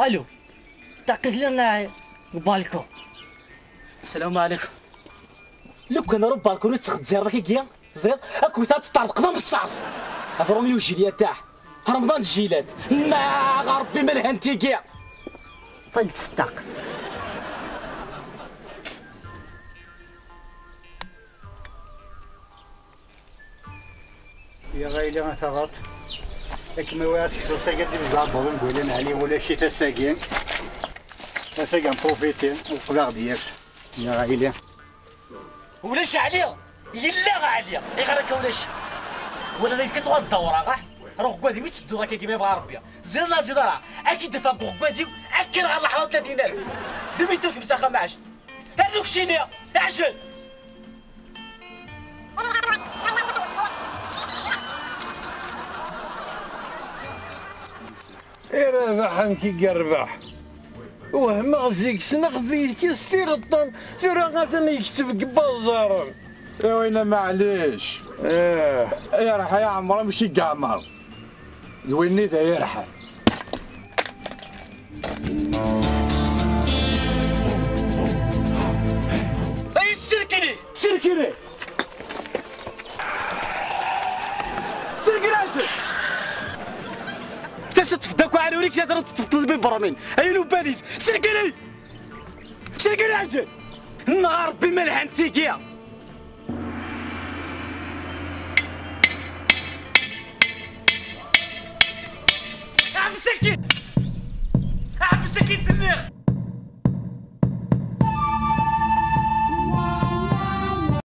الو تعقد لنا بالكون. السلام عليكم. لو كان راه بالكون تخدزير راكي كيا زير اكو تطرقنا بالصعف هذا روميو وجيليات تاعه رمضان الجيلات ما غربي مالها انتي كيا طلت ستاق. يا غايلي ما تغلط لكن ما واسي شو ساقط الزعبور نقول انا عليه ولا شي تساقين تساقين بروفيتي وقلاغ ديالك يا غايلي ولاش عليا يلا عليا غيرك ولاش ولا راه كتوى الدوره غا روح كوادي ويت الدوره كيما يبغى ربي زيدنا راه اكيد دفع بوغ كوادي اكيد غير لحظه 30000 دميتوك مساخه معاش هذوك شينيا اعجل. ربح انكي قربح وهم غزيك سنغزيك يستير الطن ترى غازن يكتبك بازار. يا ويلي معليش يا رح يا عمرا ماشي قامر زويني ذا يرحل. اي سلكني سلكني عشان اكتشفت فداك وعلى وريك تقدر تطلب بالبرامين اي لو باليس سلكني عشان نهار بملح انتيكيا. مسكتي